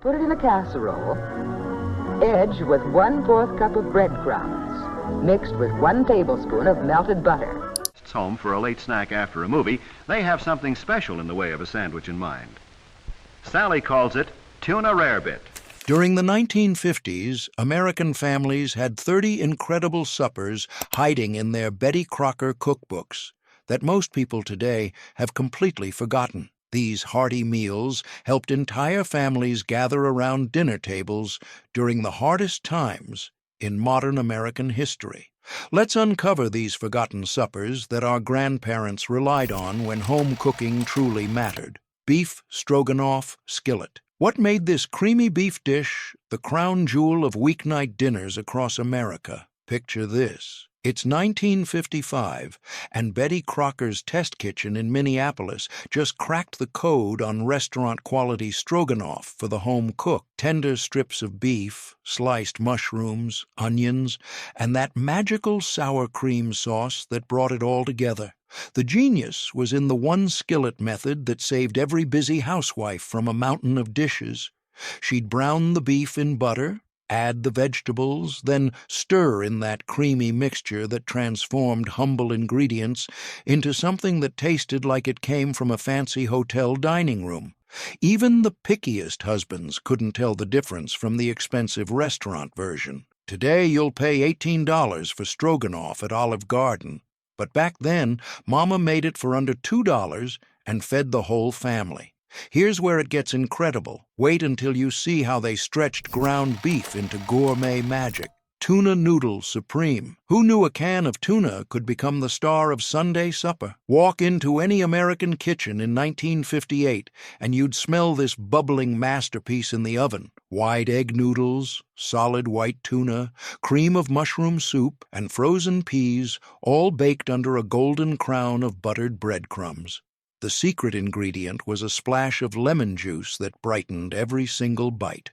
Put it in a casserole. Edge with 1/4 cup of breadcrumbs, mixed with 1 tablespoon of melted butter. Home for a late snack after a movie, they have something special in the way of a sandwich in mind. Sally calls it Tuna Rarebit. During the 1950s, American families had 30 incredible suppers hiding in their Betty Crocker cookbooks that most people today have completely forgotten. These hearty meals helped entire families gather around dinner tables during the hardest times in modern American history. Let's uncover these forgotten suppers that our grandparents relied on when home cooking truly mattered. Beef Stroganoff Skillet. What made this creamy beef dish the crown jewel of weeknight dinners across America? Picture this. It's 1955, and Betty Crocker's test kitchen in Minneapolis just cracked the code on restaurant-quality stroganoff for the home cook. Tender strips of beef, sliced mushrooms, onions, and that magical sour cream sauce that brought it all together. The genius was in the one skillet method that saved every busy housewife from a mountain of dishes. She'd brown the beef in butter, add the vegetables, then stir in that creamy mixture that transformed humble ingredients into something that tasted like it came from a fancy hotel dining room. Even the pickiest husbands couldn't tell the difference from the expensive restaurant version. Today you'll pay $18 for stroganoff at Olive Garden. But back then, Mama made it for under $2 and fed the whole family. Here's where it gets incredible. Wait until you see how they stretched ground beef into gourmet magic. Tuna Noodle Supreme. Who knew a can of tuna could become the star of Sunday supper? Walk into any American kitchen in 1958 and you'd smell this bubbling masterpiece in the oven. Wide egg noodles, solid white tuna, cream of mushroom soup, and frozen peas, all baked under a golden crown of buttered breadcrumbs. The secret ingredient was a splash of lemon juice that brightened every single bite.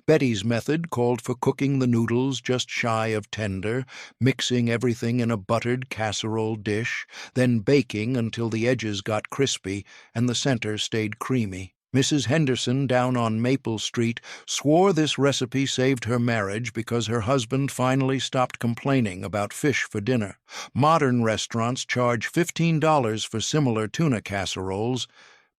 Betty's method called for cooking the noodles just shy of tender, mixing everything in a buttered casserole dish, then baking until the edges got crispy and the center stayed creamy. Mrs. Henderson down on Maple Street swore this recipe saved her marriage because her husband finally stopped complaining about fish for dinner. Modern restaurants charge $15 for similar tuna casseroles,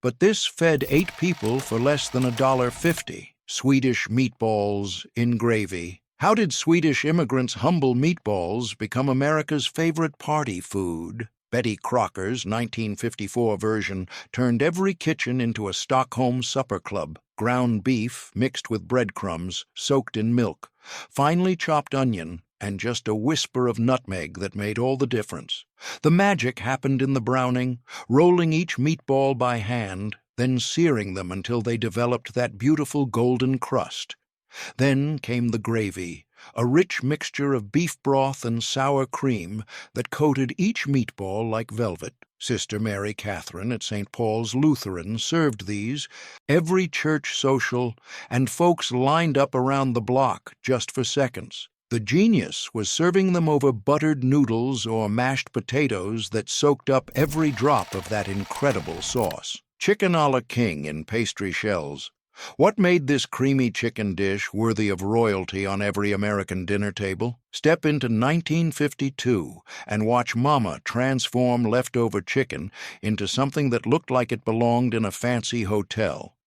but this fed 8 people for less than $1.50. Swedish meatballs in gravy. How did Swedish immigrants' humble meatballs become America's favorite party food? Betty Crocker's 1954 version turned every kitchen into a Stockholm supper club. Ground beef mixed with breadcrumbs, soaked in milk, finely chopped onion, and just a whisper of nutmeg that made all the difference. The magic happened in the browning, rolling each meatball by hand, then searing them until they developed that beautiful golden crust. Then came the gravy, a rich mixture of beef broth and sour cream that coated each meatball like velvet. Sister Mary Catherine at St. Paul's Lutheran served these, every church social, and folks lined up around the block just for seconds. The genius was serving them over buttered noodles or mashed potatoes that soaked up every drop of that incredible sauce. Chicken Alla King in pastry shells. What made this creamy chicken dish worthy of royalty on every American dinner table? Step into 1952 and watch Mama transform leftover chicken into something that looked like it belonged in a fancy hotel.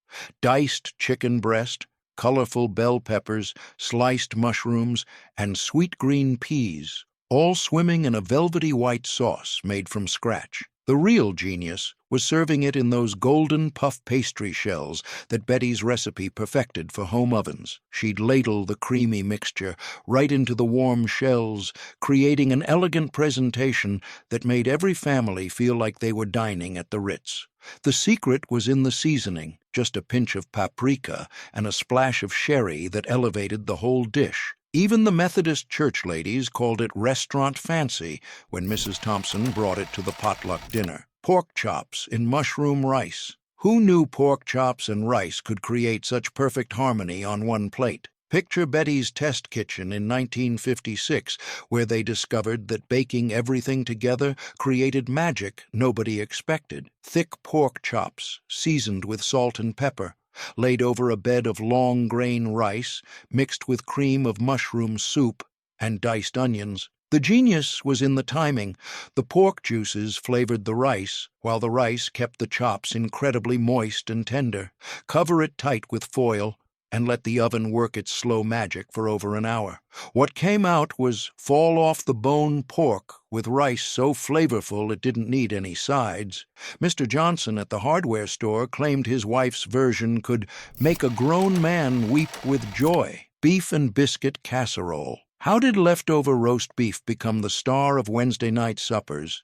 Diced chicken breast, colorful bell peppers, sliced mushrooms, and sweet green peas, all swimming in a velvety white sauce made from scratch. The real genius was serving it in those golden puff pastry shells that Betty's recipe perfected for home ovens. She'd ladle the creamy mixture right into the warm shells, creating an elegant presentation that made every family feel like they were dining at the Ritz. The secret was in the seasoning, just a pinch of paprika and a splash of sherry that elevated the whole dish. Even the Methodist church ladies called it restaurant fancy when Mrs. Thompson brought it to the potluck dinner. Pork chops in mushroom rice. Who knew pork chops and rice could create such perfect harmony on one plate? Picture Betty's test kitchen in 1956, where they discovered that baking everything together created magic nobody expected. Thick pork chops, seasoned with salt and pepper, laid over a bed of long-grain rice mixed with cream of mushroom soup and diced onions. The genius was in the timing. The pork juices flavored the rice, while the rice kept the chops incredibly moist and tender. Cover it tight with foil and let the oven work its slow magic for over an hour. What came out was fall-off-the-bone pork with rice so flavorful it didn't need any sides. Mr. Johnson at the hardware store claimed his wife's version could make a grown man weep with joy. Beef and biscuit casserole. How did leftover roast beef become the star of Wednesday night suppers?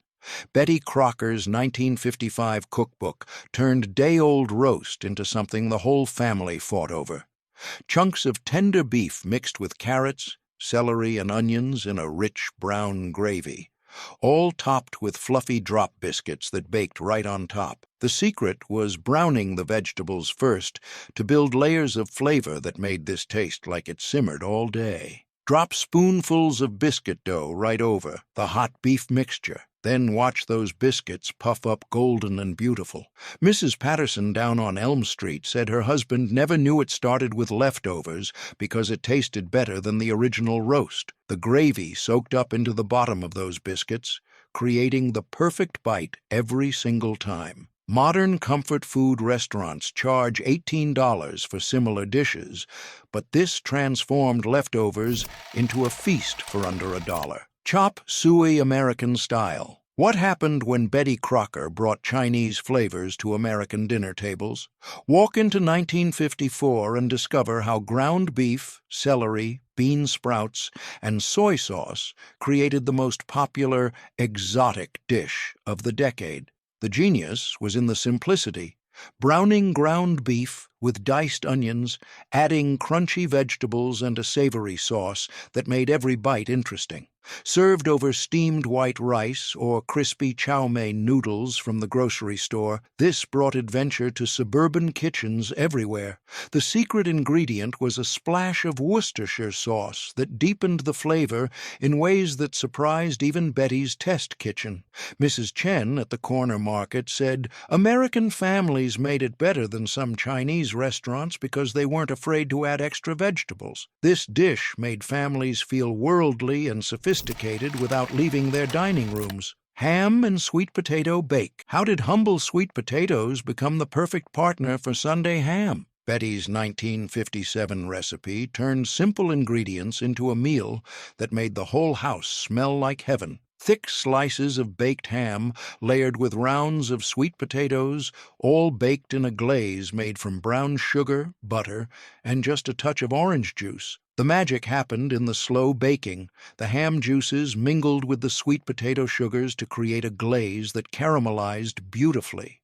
Betty Crocker's 1955 cookbook turned day-old roast into something the whole family fought over. Chunks of tender beef mixed with carrots, celery, and onions in a rich brown gravy, all topped with fluffy drop biscuits that baked right on top. The secret was browning the vegetables first to build layers of flavor that made this taste like it simmered all day. Drop spoonfuls of biscuit dough right over the hot beef mixture. Then watch those biscuits puff up golden and beautiful. Mrs. Patterson down on Elm Street said her husband never knew it started with leftovers because it tasted better than the original roast. The gravy soaked up into the bottom of those biscuits, creating the perfect bite every single time. Modern comfort food restaurants charge $18 for similar dishes, but this transformed leftovers into a feast for under $1. Chop Suey American style. What happened when Betty Crocker brought Chinese flavors to American dinner tables? Walk into 1954 and discover how ground beef, celery, bean sprouts, and soy sauce created the most popular exotic dish of the decade. The genius was in the simplicity, browning ground beef with diced onions, adding crunchy vegetables and a savory sauce that made every bite interesting. Served over steamed white rice or crispy chow mein noodles from the grocery store, this brought adventure to suburban kitchens everywhere. The secret ingredient was a splash of Worcestershire sauce that deepened the flavor in ways that surprised even Betty's test kitchen. Mrs. Chen at the corner market said American families made it better than some Chinese restaurants because they weren't afraid to add extra vegetables. This dish made families feel worldly and sophisticated without leaving their dining rooms. Ham and sweet potato bake. How did humble sweet potatoes become the perfect partner for Sunday ham? Betty's 1957 recipe turned simple ingredients into a meal that made the whole house smell like heaven. Thick slices of baked ham layered with rounds of sweet potatoes, all baked in a glaze made from brown sugar, butter, and just a touch of orange juice. The magic happened in the slow baking. The ham juices mingled with the sweet potato sugars to create a glaze that caramelized beautifully.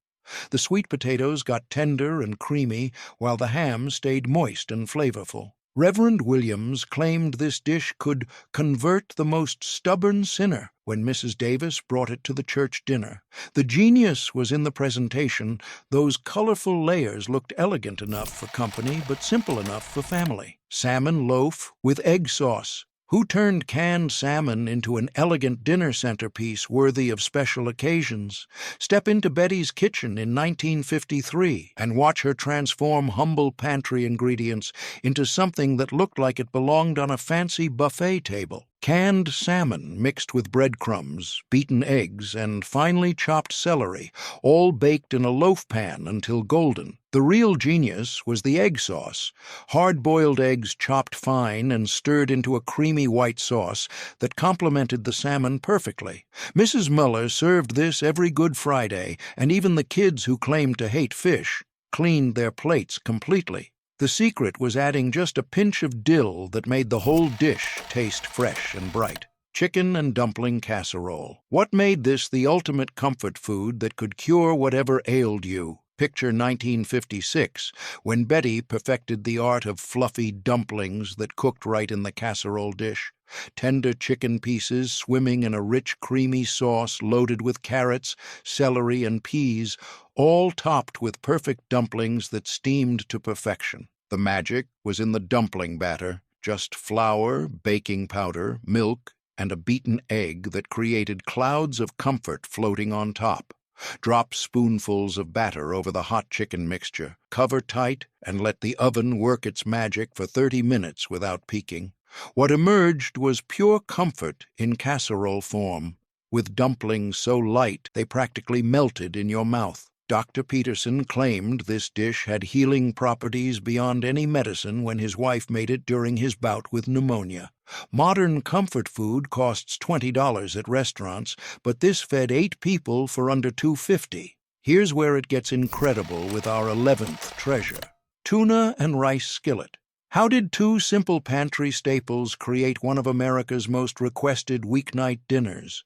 The sweet potatoes got tender and creamy, while the ham stayed moist and flavorful. Reverend Williams claimed this dish could convert the most stubborn sinner when Mrs. Davis brought it to the church dinner. The genius was in the presentation. Those colorful layers looked elegant enough for company, but simple enough for family. Salmon loaf with egg sauce. Who turned canned salmon into an elegant dinner centerpiece worthy of special occasions? Step into Betty's kitchen in 1953 and watch her transform humble pantry ingredients into something that looked like it belonged on a fancy buffet table. Canned salmon mixed with breadcrumbs, beaten eggs, and finely chopped celery, all baked in a loaf pan until golden. The real genius was the egg sauce. Hard-boiled eggs chopped fine and stirred into a creamy white sauce that complemented the salmon perfectly. Mrs. Muller served this every Good Friday, and even the kids who claimed to hate fish cleaned their plates completely. The secret was adding just a pinch of dill that made the whole dish taste fresh and bright. Chicken and dumpling casserole. What made this the ultimate comfort food that could cure whatever ailed you? Picture 1956, when Betty perfected the art of fluffy dumplings that cooked right in the casserole dish. Tender chicken pieces swimming in a rich, creamy sauce loaded with carrots, celery, and peas, all topped with perfect dumplings that steamed to perfection. The magic was in the dumpling batter, just flour, baking powder, milk, and a beaten egg that created clouds of comfort floating on top. Drop spoonfuls of batter over the hot chicken mixture, cover tight, and let the oven work its magic for 30 minutes without peaking. What emerged was pure comfort in casserole form, with dumplings so light they practically melted in your mouth. Dr. Peterson claimed this dish had healing properties beyond any medicine when his wife made it during his bout with pneumonia. Modern comfort food costs $20 at restaurants, but this fed 8 people for under $2.50. Here's where it gets incredible with our 11th treasure. Tuna and rice skillet. How did 2 simple pantry staples create one of America's most requested weeknight dinners?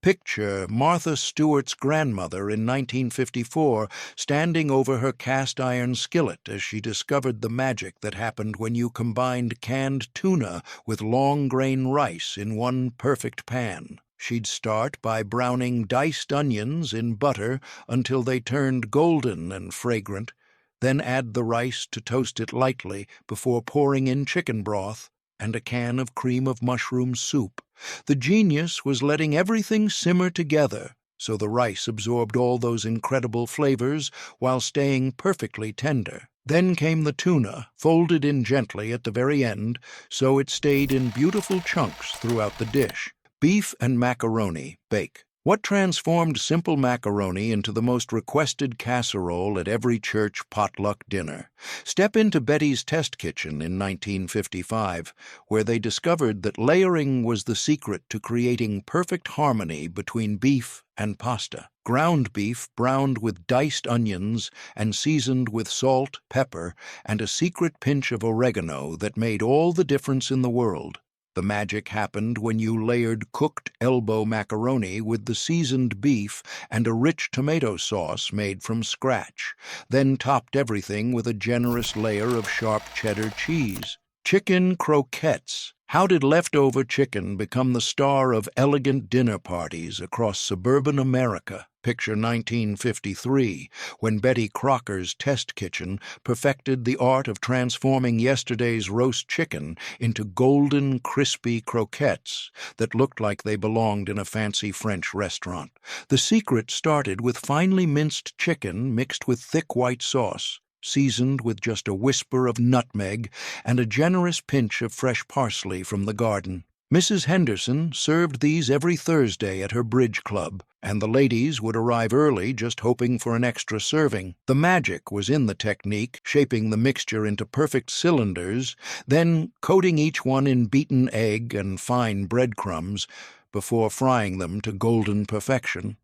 Picture Martha Stewart's grandmother in 1954 standing over her cast-iron skillet as she discovered the magic that happened when you combined canned tuna with long-grain rice in one perfect pan. She'd start by browning diced onions in butter until they turned golden and fragrant, then add the rice to toast it lightly before pouring in chicken broth and a can of cream of mushroom soup. The genius was letting everything simmer together so the rice absorbed all those incredible flavors while staying perfectly tender. Then came the tuna, folded in gently at the very end so it stayed in beautiful chunks throughout the dish. Beef and macaroni, bake. What transformed simple macaroni into the most requested casserole at every church potluck dinner? Step into Betty's test kitchen in 1955, where they discovered that layering was the secret to creating perfect harmony between beef and pasta. Ground beef browned with diced onions and seasoned with salt, pepper, and a secret pinch of oregano that made all the difference in the world. The magic happened when you layered cooked elbow macaroni with the seasoned beef and a rich tomato sauce made from scratch, then topped everything with a generous layer of sharp cheddar cheese. Chicken Croquettes. How did leftover chicken become the star of elegant dinner parties across suburban America? Picture 1953, when Betty Crocker's test kitchen perfected the art of transforming yesterday's roast chicken into golden, crispy croquettes that looked like they belonged in a fancy French restaurant. The secret started with finely minced chicken mixed with thick white sauce, seasoned with just a whisper of nutmeg and a generous pinch of fresh parsley from the garden. Mrs. Henderson served these every Thursday at her bridge club, and the ladies would arrive early just hoping for an extra serving. The magic was in the technique, shaping the mixture into perfect cylinders, then coating each one in beaten egg and fine breadcrumbs before frying them to golden perfection.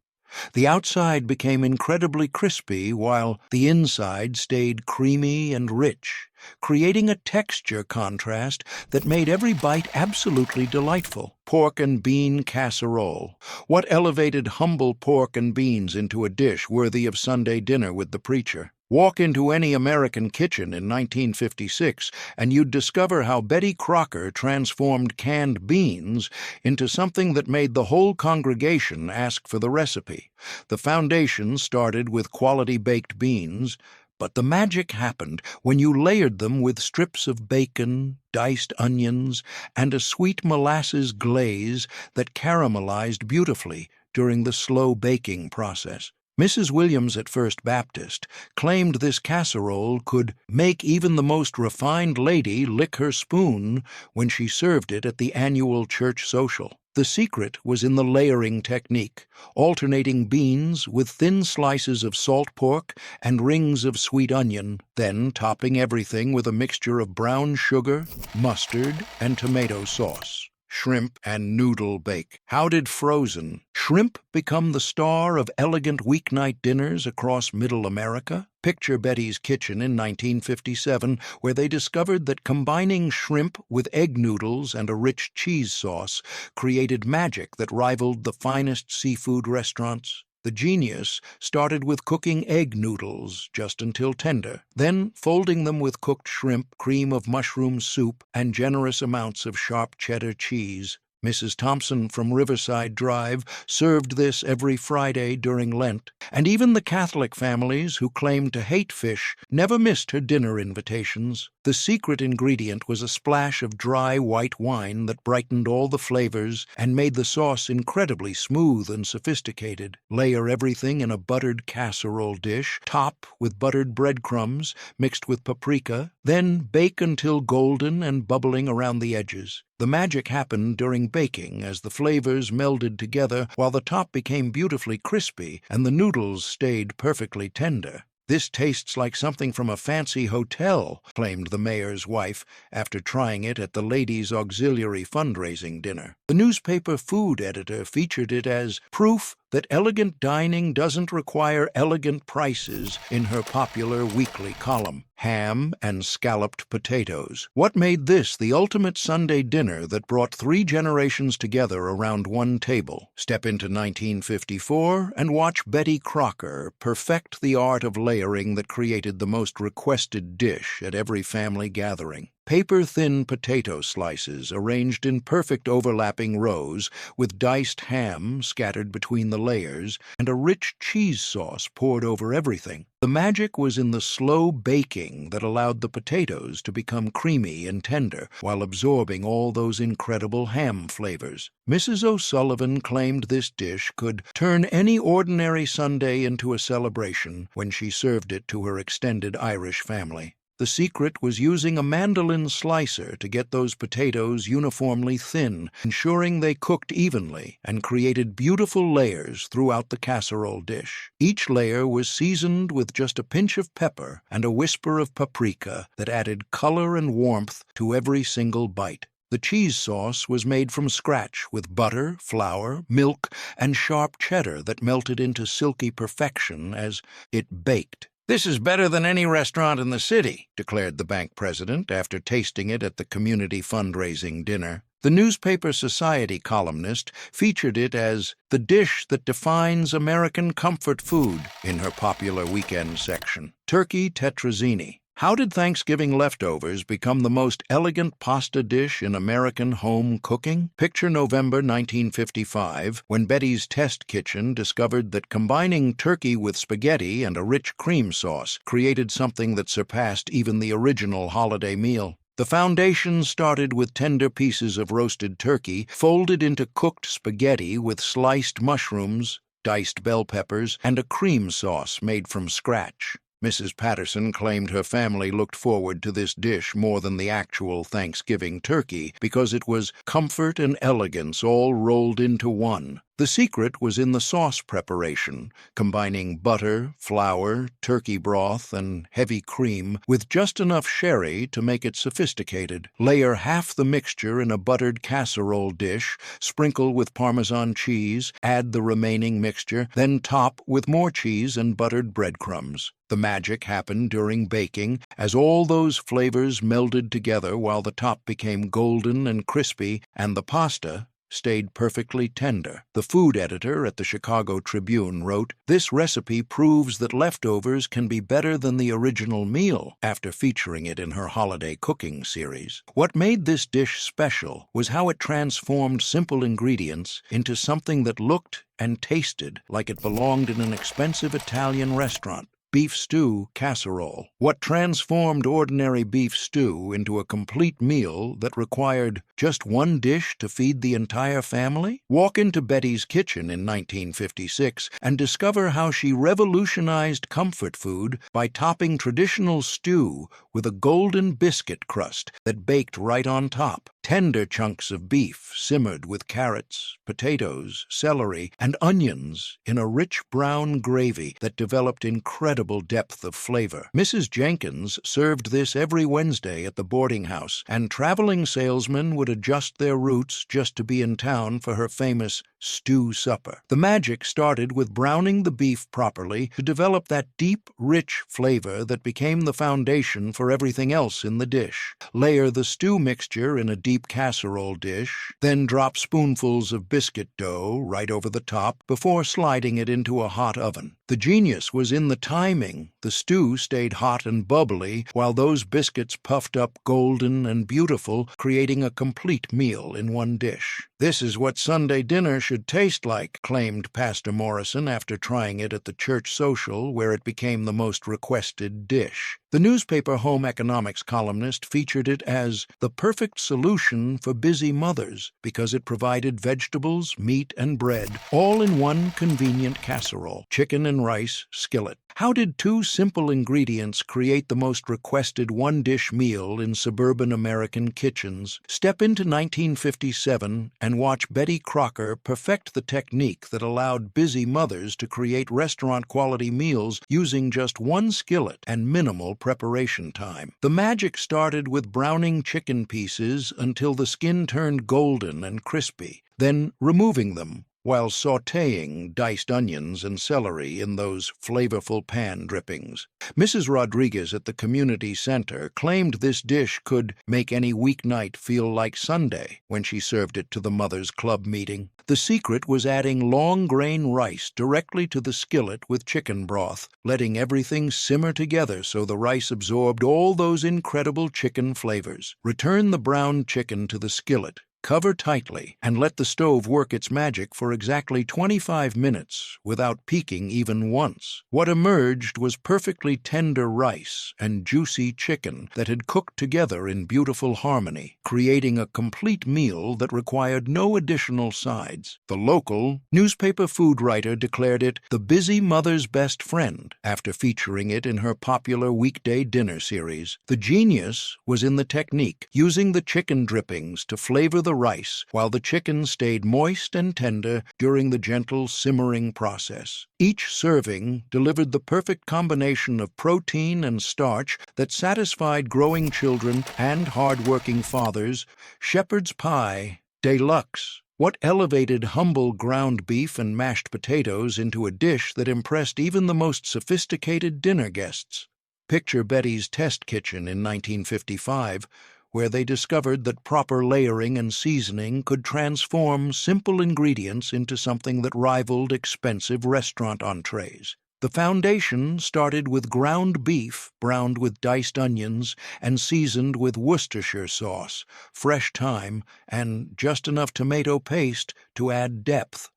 The outside became incredibly crispy while the inside stayed creamy and rich, creating a texture contrast that made every bite absolutely delightful. Pork and bean casserole. What elevated humble pork and beans into a dish worthy of Sunday dinner with the preacher? Walk into any American kitchen in 1956 and you'd discover how Betty Crocker transformed canned beans into something that made the whole congregation ask for the recipe. The foundation started with quality baked beans, but the magic happened when you layered them with strips of bacon, diced onions, and a sweet molasses glaze that caramelized beautifully during the slow baking process. Mrs. Williams at First Baptist claimed this casserole could make even the most refined lady lick her spoon when she served it at the annual church social. The secret was in the layering technique, alternating beans with thin slices of salt pork and rings of sweet onion, then topping everything with a mixture of brown sugar, mustard, and tomato sauce. Shrimp and noodle bake. How did frozen shrimp become the star of elegant weeknight dinners across Middle America? Picture Betty's kitchen in 1957, where they discovered that combining shrimp with egg noodles and a rich cheese sauce created magic that rivaled the finest seafood restaurants. The genius started with cooking egg noodles just until tender, then folding them with cooked shrimp, cream of mushroom soup, and generous amounts of sharp cheddar cheese. Mrs. Thompson from Riverside Drive served this every Friday during Lent, and even the Catholic families who claimed to hate fish never missed her dinner invitations. The secret ingredient was a splash of dry white wine that brightened all the flavors and made the sauce incredibly smooth and sophisticated. Layer everything in a buttered casserole dish, top with buttered breadcrumbs mixed with paprika, then bake until golden and bubbling around the edges. The magic happened during baking as the flavors melded together while the top became beautifully crispy and the noodles stayed perfectly tender. "This tastes like something from a fancy hotel," claimed the mayor's wife after trying it at the Ladies' Auxiliary fundraising dinner. The newspaper food editor featured it as proof that elegant dining doesn't require elegant prices in her popular weekly column, Ham and Scalloped Potatoes. What made this the ultimate Sunday dinner that brought 3 generations together around one table? Step into 1954 and watch Betty Crocker perfect the art of layering that created the most requested dish at every family gathering. Paper-thin potato slices arranged in perfect overlapping rows with diced ham scattered between the layers and a rich cheese sauce poured over everything. The magic was in the slow baking that allowed the potatoes to become creamy and tender while absorbing all those incredible ham flavors. Mrs. O'Sullivan claimed this dish could turn any ordinary Sunday into a celebration when she served it to her extended Irish family. The secret was using a mandolin slicer to get those potatoes uniformly thin, ensuring they cooked evenly and created beautiful layers throughout the casserole dish. Each layer was seasoned with just a pinch of pepper and a whisper of paprika that added color and warmth to every single bite. The cheese sauce was made from scratch with butter, flour, milk, and sharp cheddar that melted into silky perfection as it baked. "This is better than any restaurant in the city," declared the bank president after tasting it at the community fundraising dinner. The newspaper Society columnist featured it as the dish that defines American comfort food in her popular weekend section. Turkey Tetrazzini. How did Thanksgiving leftovers become the most elegant pasta dish in American home cooking? Picture November 1955, when Betty's test kitchen discovered that combining turkey with spaghetti and a rich cream sauce created something that surpassed even the original holiday meal. The foundation started with tender pieces of roasted turkey folded into cooked spaghetti with sliced mushrooms, diced bell peppers, and a cream sauce made from scratch. Mrs. Patterson claimed her family looked forward to this dish more than the actual Thanksgiving turkey because it was comfort and elegance all rolled into one. The secret was in the sauce preparation, combining butter, flour, turkey broth, and heavy cream with just enough sherry to make it sophisticated. Layer half the mixture in a buttered casserole dish, sprinkle with Parmesan cheese, add the remaining mixture, then top with more cheese and buttered breadcrumbs. The magic happened during baking as all those flavors melded together while the top became golden and crispy and the pasta stayed perfectly tender. The food editor at the Chicago Tribune wrote, "This recipe proves that leftovers can be better than the original meal," after featuring it in her holiday cooking series. What made this dish special was how it transformed simple ingredients into something that looked and tasted like it belonged in an expensive Italian restaurant. Beef stew casserole. What transformed ordinary beef stew into a complete meal that required just one dish to feed the entire family? Walk into Betty's kitchen in 1956 and discover how she revolutionized comfort food by topping traditional stew with a golden biscuit crust that baked right on top. Tender chunks of beef simmered with carrots, potatoes, celery, and onions in a rich brown gravy that developed incredible depth of flavor. Mrs. Jenkins served this every Wednesday at the boarding house, and traveling salesmen would adjust their routes just to be in town for her famous stew supper. The magic started with browning the beef properly to develop that deep, rich flavor that became the foundation for everything else in the dish. Layer the stew mixture in a deep casserole dish, then drop spoonfuls of biscuit dough right over the top before sliding it into a hot oven. The genius was in the timing. The stew stayed hot and bubbly, while those biscuits puffed up golden and beautiful, creating a complete meal in one dish. "This is what Sunday dinner should taste like," claimed Pastor Morrison after trying it at the church social, where it became the most requested dish. The newspaper home economics columnist featured it as the perfect solution for busy mothers because it provided vegetables, meat, and bread, all in one convenient casserole: chicken and rice, skillet. How did two simple ingredients create the most requested one-dish meal in suburban American kitchens? Step into 1957 and watch Betty Crocker perfect the technique that allowed busy mothers to create restaurant-quality meals using just one skillet and minimal preparation time. The magic started with browning chicken pieces until the skin turned golden and crispy, then removing them while sautéing diced onions and celery in those flavorful pan drippings. Mrs. Rodriguez at the community center claimed this dish could make any weeknight feel like Sunday when she served it to the Mothers Club meeting. The secret was adding long-grain rice directly to the skillet with chicken broth, letting everything simmer together so the rice absorbed all those incredible chicken flavors. Return the browned chicken to the skillet. Cover tightly and let the stove work its magic for exactly 25 minutes without peaking even once. What emerged was perfectly tender rice and juicy chicken that had cooked together in beautiful harmony, creating a complete meal that required no additional sides. The local newspaper food writer declared it the busy mother's best friend after featuring it in her popular weekday dinner series. The genius was in the technique, using the chicken drippings to flavor the rice, while the chicken stayed moist and tender during the gentle simmering process. Each serving delivered the perfect combination of protein and starch that satisfied growing children and hard-working fathers. Shepherd's Pie Deluxe. What elevated humble ground beef and mashed potatoes into a dish that impressed even the most sophisticated dinner guests? Picture Betty's test kitchen in 1955, where they discovered that proper layering and seasoning could transform simple ingredients into something that rivaled expensive restaurant entrees. The foundation started with ground beef browned with diced onions and seasoned with Worcestershire sauce, fresh thyme, and just enough tomato paste to add depth.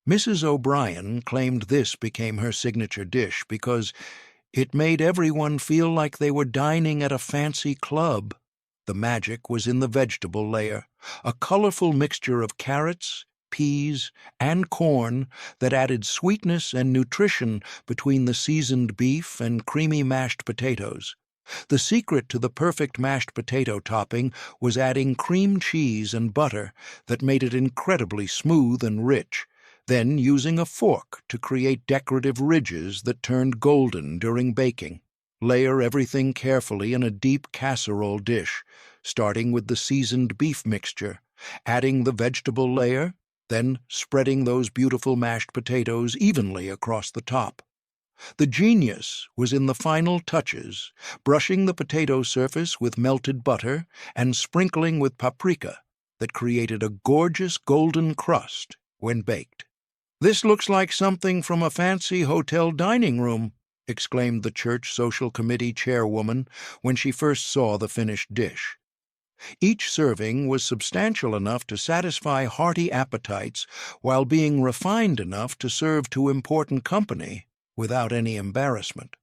Mrs. O'Brien claimed this became her signature dish because it made everyone feel like they were dining at a fancy club. The magic was in the vegetable layer, a colorful mixture of carrots, peas, and corn that added sweetness and nutrition between the seasoned beef and creamy mashed potatoes. The secret to the perfect mashed potato topping was adding cream cheese and butter that made it incredibly smooth and rich, then using a fork to create decorative ridges that turned golden during baking. Layer everything carefully in a deep casserole dish, starting with the seasoned beef mixture, adding the vegetable layer, then spreading those beautiful mashed potatoes evenly across the top. The genius was in the final touches, brushing the potato surface with melted butter and sprinkling with paprika that created a gorgeous golden crust when baked. "This looks like something from a fancy hotel dining room," exclaimed the church social committee chairwoman when she first saw the finished dish. Each serving was substantial enough to satisfy hearty appetites while being refined enough to serve to important company without any embarrassment.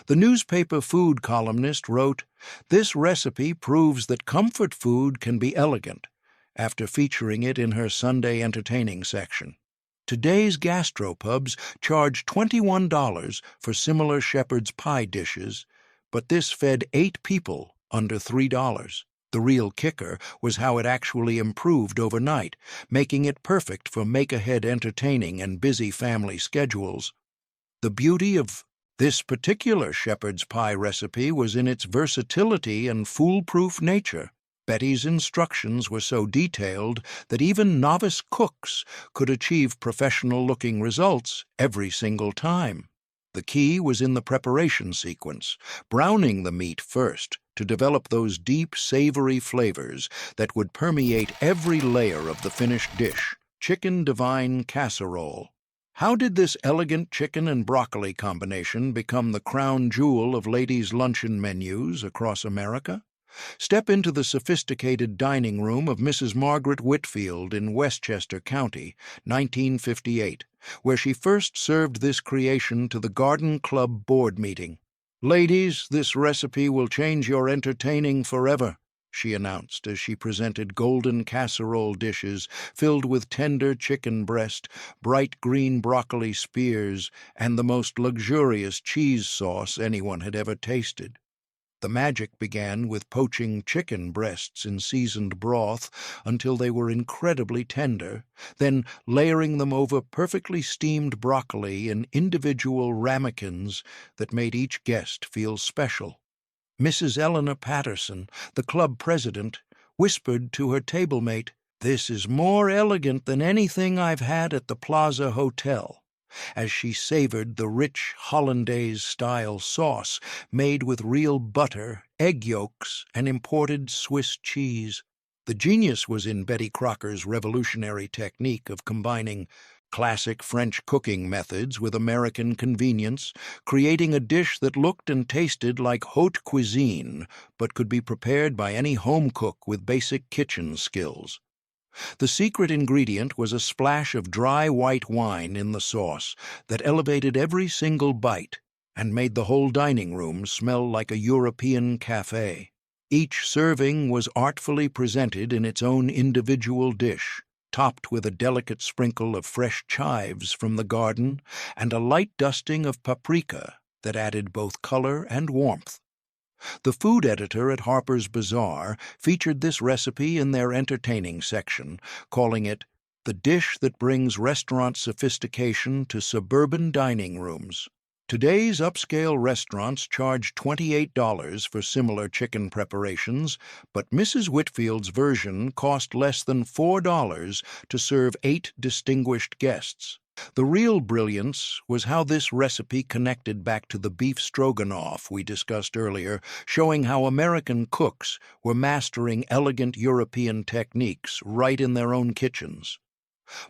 The newspaper food columnist wrote, "This recipe proves that comfort food can be elegant," after featuring it in her Sunday entertaining section. Today's gastropubs charge $21 for similar shepherd's pie dishes, but this fed 8 people under $3. The real kicker was how it actually improved overnight, making it perfect for make-ahead entertaining and busy family schedules. The beauty of this particular shepherd's pie recipe was in its versatility and foolproof nature. Betty's instructions were so detailed that even novice cooks could achieve professional-looking results every single time. The key was in the preparation sequence, browning the meat first to develop those deep, savory flavors that would permeate every layer of the finished dish. Chicken Divine Casserole. How did this elegant chicken and broccoli combination become the crown jewel of ladies' luncheon menus across America? Step into the sophisticated dining room of Mrs. Margaret Whitfield in Westchester County, 1958, where she first served this creation to the Garden Club board meeting. "Ladies, this recipe will change your entertaining forever," she announced as she presented golden casserole dishes filled with tender chicken breast, bright green broccoli spears, and the most luxurious cheese sauce anyone had ever tasted. The magic began with poaching chicken breasts in seasoned broth until they were incredibly tender, then layering them over perfectly steamed broccoli in individual ramekins that made each guest feel special. Mrs. Eleanor Patterson, the club president, whispered to her table-mate, "This is more elegant than anything I've had at the Plaza Hotel," as she savored the rich hollandaise-style sauce made with real butter, egg yolks, and imported Swiss cheese. The genius was in Betty Crocker's revolutionary technique of combining classic French cooking methods with American convenience, creating a dish that looked and tasted like haute cuisine, but could be prepared by any home cook with basic kitchen skills. The secret ingredient was a splash of dry white wine in the sauce that elevated every single bite and made the whole dining room smell like a European cafe. Each serving was artfully presented in its own individual dish, topped with a delicate sprinkle of fresh chives from the garden and a light dusting of paprika that added both color and warmth. The food editor at Harper's Bazaar featured this recipe in their entertaining section, calling it the dish that brings restaurant sophistication to suburban dining rooms. Today's upscale restaurants charge $28 for similar chicken preparations, but Mrs. Whitfield's version cost less than $4 to serve 8 distinguished guests. The real brilliance was how this recipe connected back to the beef stroganoff we discussed earlier, showing how American cooks were mastering elegant European techniques right in their own kitchens.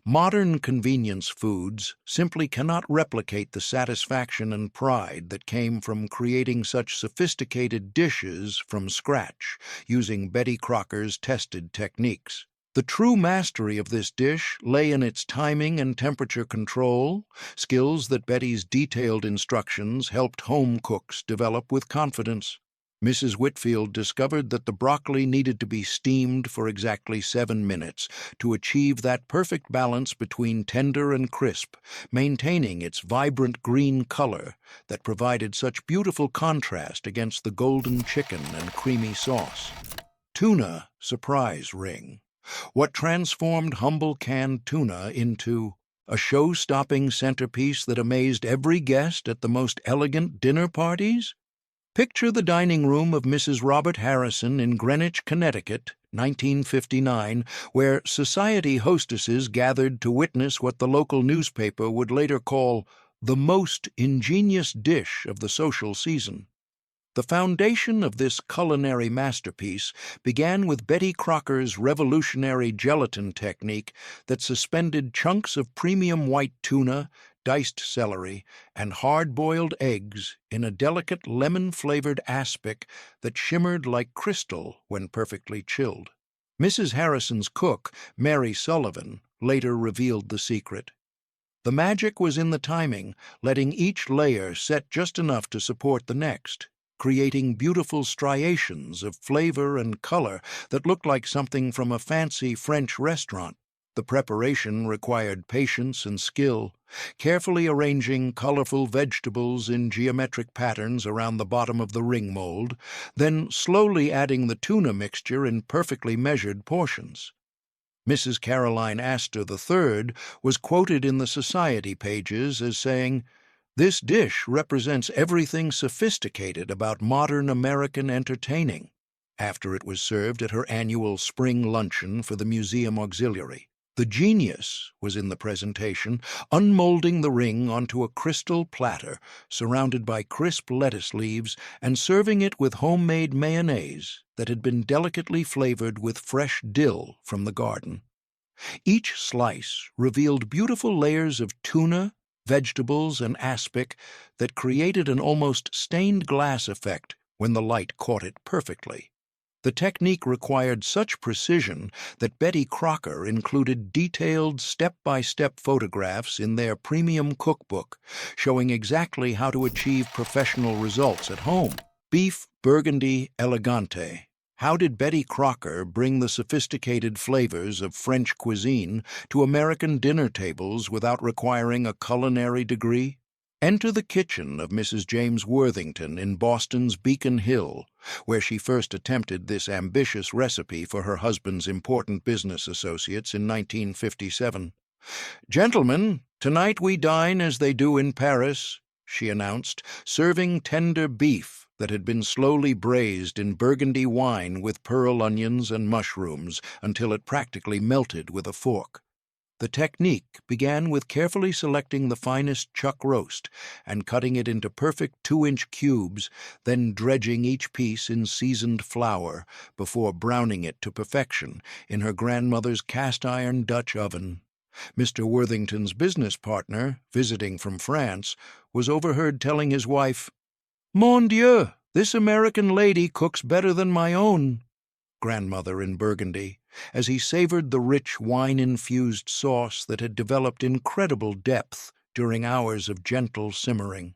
Modern convenience foods simply cannot replicate the satisfaction and pride that came from creating such sophisticated dishes from scratch, using Betty Crocker's tested techniques. The true mastery of this dish lay in its timing and temperature control, skills that Betty's detailed instructions helped home cooks develop with confidence. Mrs. Whitfield discovered that the broccoli needed to be steamed for exactly 7 minutes to achieve that perfect balance between tender and crisp, maintaining its vibrant green color that provided such beautiful contrast against the golden chicken and creamy sauce. Tuna surprise ring. What transformed humble canned tuna into a show-stopping centerpiece that amazed every guest at the most elegant dinner parties? Picture the dining room of Mrs. Robert Harrison in Greenwich, Connecticut, 1959, where society hostesses gathered to witness what the local newspaper would later call the most ingenious dish of the social season. The foundation of this culinary masterpiece began with Betty Crocker's revolutionary gelatin technique that suspended chunks of premium white tuna, diced celery, and hard-boiled eggs in a delicate lemon-flavored aspic that shimmered like crystal when perfectly chilled. Mrs. Harrison's cook, Mary Sullivan, later revealed the secret. The magic was in the timing, letting each layer set just enough to support the next, creating beautiful striations of flavor and color that looked like something from a fancy French restaurant. The preparation required patience and skill, carefully arranging colorful vegetables in geometric patterns around the bottom of the ring mold, then slowly adding the tuna mixture in perfectly measured portions. Mrs. Caroline Astor III was quoted in the society pages as saying, "This dish represents everything sophisticated about modern American entertaining," after it was served at her annual spring luncheon for the museum auxiliary. The genius was in the presentation, unmolding the ring onto a crystal platter surrounded by crisp lettuce leaves and serving it with homemade mayonnaise that had been delicately flavored with fresh dill from the garden. Each slice revealed beautiful layers of tuna, vegetables, and aspic that created an almost stained glass effect when the light caught it perfectly. The technique required such precision that Betty Crocker included detailed step-by-step photographs in their premium cookbook, showing exactly how to achieve professional results at home. Beef Burgundy Elegante. How did Betty Crocker bring the sophisticated flavors of French cuisine to American dinner tables without requiring a culinary degree? Enter the kitchen of Mrs. James Worthington in Boston's Beacon Hill, where she first attempted this ambitious recipe for her husband's important business associates in 1957. "Gentlemen, tonight we dine as they do in Paris," she announced, serving tender beef that had been slowly braised in Burgundy wine with pearl onions and mushrooms until it practically melted with a fork. The technique began with carefully selecting the finest chuck roast and cutting it into perfect 2-inch cubes, then dredging each piece in seasoned flour before browning it to perfection in her grandmother's cast-iron Dutch oven. Mr. Worthington's business partner, visiting from France, was overheard telling his wife, "Mon Dieu, this American lady cooks better than my own grandmother in Burgundy," as he savored the rich wine-infused sauce that had developed incredible depth during hours of gentle simmering.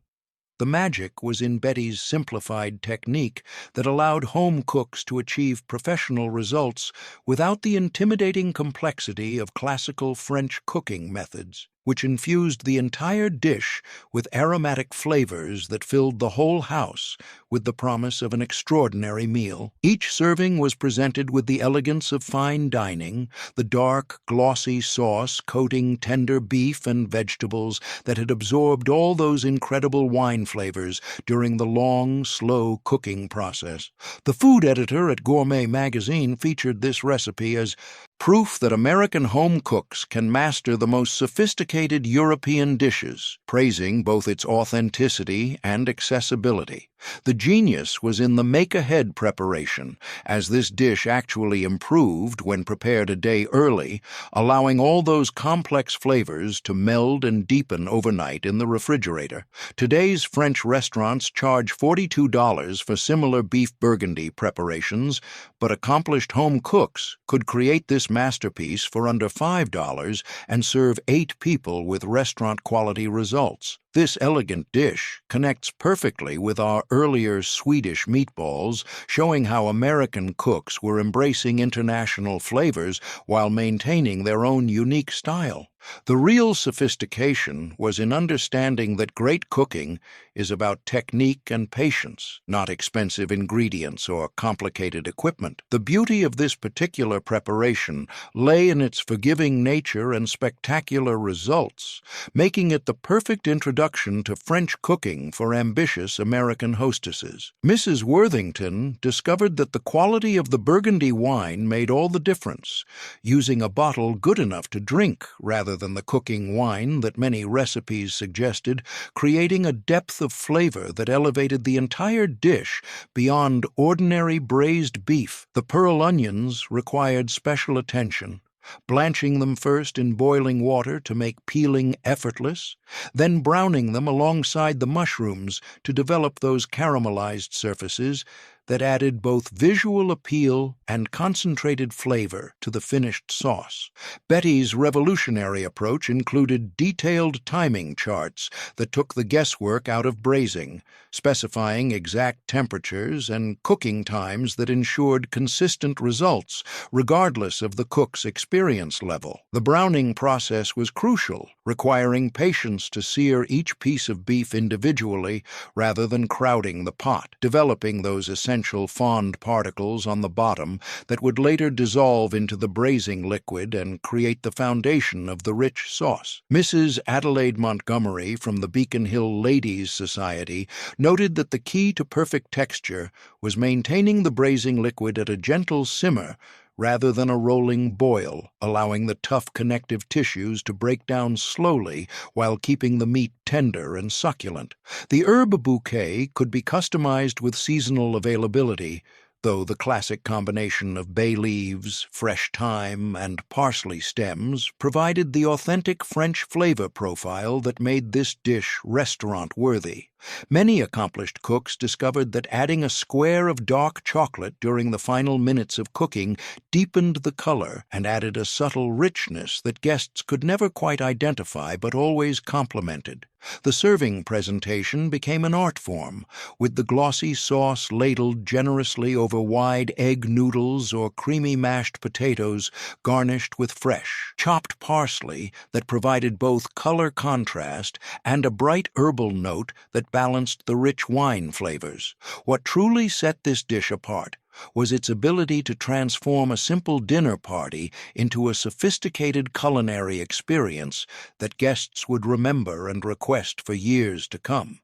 The magic was in Betty's simplified technique that allowed home cooks to achieve professional results without the intimidating complexity of classical French cooking methods, which infused the entire dish with aromatic flavors that filled the whole house with the promise of an extraordinary meal. Each serving was presented with the elegance of fine dining, the dark, glossy sauce coating tender beef and vegetables that had absorbed all those incredible wine flavors during the long, slow cooking process. The food editor at Gourmet magazine featured this recipe as proof that American home cooks can master the most sophisticated European dishes, praising both its authenticity and accessibility. The genius was in the make-ahead preparation, as this dish actually improved when prepared a day early, allowing all those complex flavors to meld and deepen overnight in the refrigerator. Today's French restaurants charge $42 for similar beef Burgundy preparations, but accomplished home cooks could create this masterpiece for under $5 and serve 8 people with restaurant-quality results. This elegant dish connects perfectly with our earlier Swedish meatballs, showing how American cooks were embracing international flavors while maintaining their own unique style. The real sophistication was in understanding that great cooking is about technique and patience, not expensive ingredients or complicated equipment. The beauty of this particular preparation lay in its forgiving nature and spectacular results, making it the perfect introduction to French cooking for ambitious American hostesses. Mrs. Worthington discovered that the quality of the Burgundy wine made all the difference, using a bottle good enough to drink rather than the cooking wine that many recipes suggested, creating a depth of flavor that elevated the entire dish beyond ordinary braised beef. The pearl onions required special attention, blanching them first in boiling water to make peeling effortless, then browning them alongside the mushrooms to develop those caramelized surfaces that added both visual appeal and concentrated flavor to the finished sauce. Betty's revolutionary approach included detailed timing charts that took the guesswork out of braising, specifying exact temperatures and cooking times that ensured consistent results, regardless of the cook's experience level. The browning process was crucial, requiring patience to sear each piece of beef individually rather than crowding the pot, developing those essential fond particles on the bottom that would later dissolve into the braising liquid and create the foundation of the rich sauce. Mrs. Adelaide Montgomery from the Beacon Hill Ladies' Society noted that the key to perfect texture was maintaining the braising liquid at a gentle simmer rather than a rolling boil, allowing the tough connective tissues to break down slowly while keeping the meat tender and succulent. The herb bouquet could be customized with seasonal availability, though the classic combination of bay leaves, fresh thyme, and parsley stems provided the authentic French flavor profile that made this dish restaurant-worthy. Many accomplished cooks discovered that adding a square of dark chocolate during the final minutes of cooking deepened the color and added a subtle richness that guests could never quite identify but always complimented. The serving presentation became an art form, with the glossy sauce ladled generously over wide egg noodles or creamy mashed potatoes garnished with fresh, chopped parsley that provided both color contrast and a bright herbal note that balanced the rich wine flavors. What truly set this dish apart was its ability to transform a simple dinner party into a sophisticated culinary experience that guests would remember and request for years to come,